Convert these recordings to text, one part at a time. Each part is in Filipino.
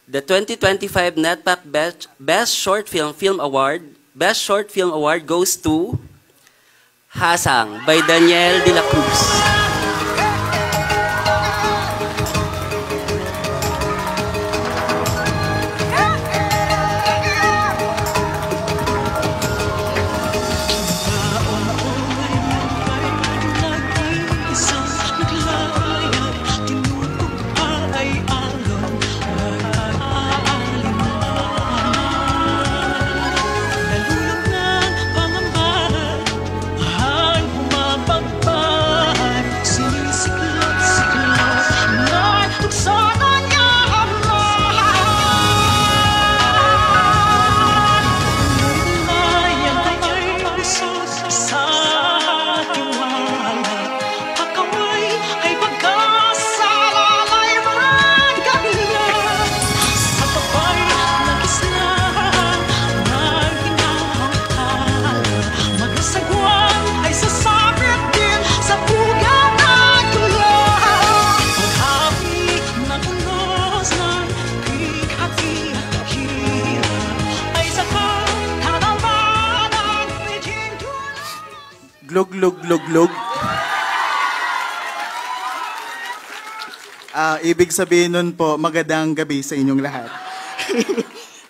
The 2025 NETPAC Best Short Film Award goes to Hasang by Daniel de la Cruz. Glug, glug, glug, glug. Ibig sabihin nun po, magandang gabi sa inyong lahat.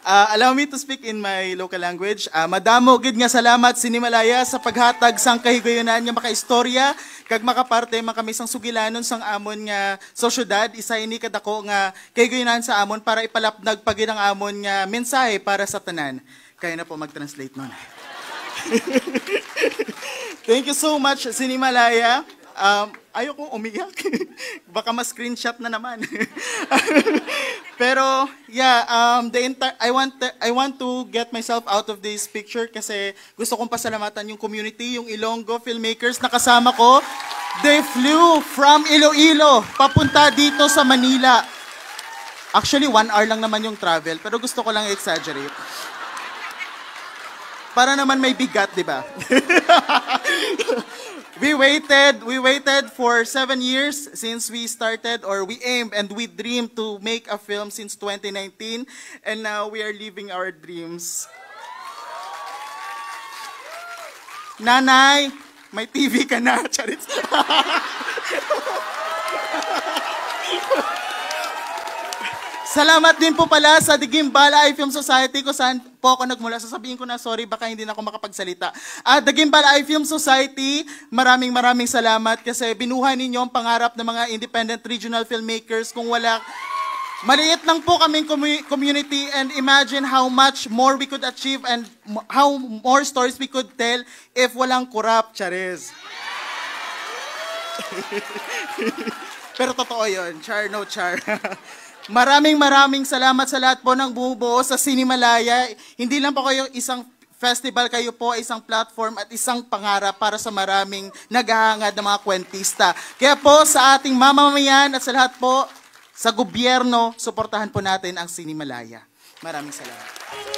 Allow me to speak in my local language. Madamo, gid nga salamat Sinimalaya sa paghatag sang kahigayunan nga makaistorya, kag makaparte kami sang sugilanon sang amon nga sosyudad, isa ini kadako nga kahigayunan sa amon para ipalapnag pagid ang amon nga mensahe para sa tanan. Kaya na po mag-translate nun. Thank you so much, Sinimalaya. Ayoko umiyak. Baka ma-screenshot na naman. Pero, yeah, I want to get myself out of this picture kasi gusto kong pasalamatan yung community, yung Ilonggo filmmakers na kasama ko. They flew from Iloilo papunta dito sa Manila. Actually, 1 hour lang naman yung travel, pero gusto ko lang i-exaggerate. Para naman may bigat, di ba? We waited for 7 years since we started, or we aimed and we dreamed to make a film since 2019, and now we are living our dreams. Nanay, may TV ka na, Charit. Salamat din po pala sa Daguimbala Eye Film Society kung saan po ako nagmula. Sasabihin ko na sorry, baka hindi na ako makapagsalita. Daguimbala Eye Film Society, maraming salamat kasi binuhay ninyo ang pangarap ng mga independent regional filmmakers. Kung wala, maliit lang po kaming community, and imagine how much more we could achieve and how more stories we could tell if walang corrupt, Charis. Pero totoo yun, char no char. Maraming salamat sa lahat po ng bumubuo sa Sinimalaya. Hindi lang po kayo isang festival, kayo po isang platform at isang pangarap para sa maraming naghahangad ng mga kwentista. Kaya po sa ating mamamayan at sa lahat po sa gobyerno, suportahan po natin ang Sinimalaya. Maraming salamat.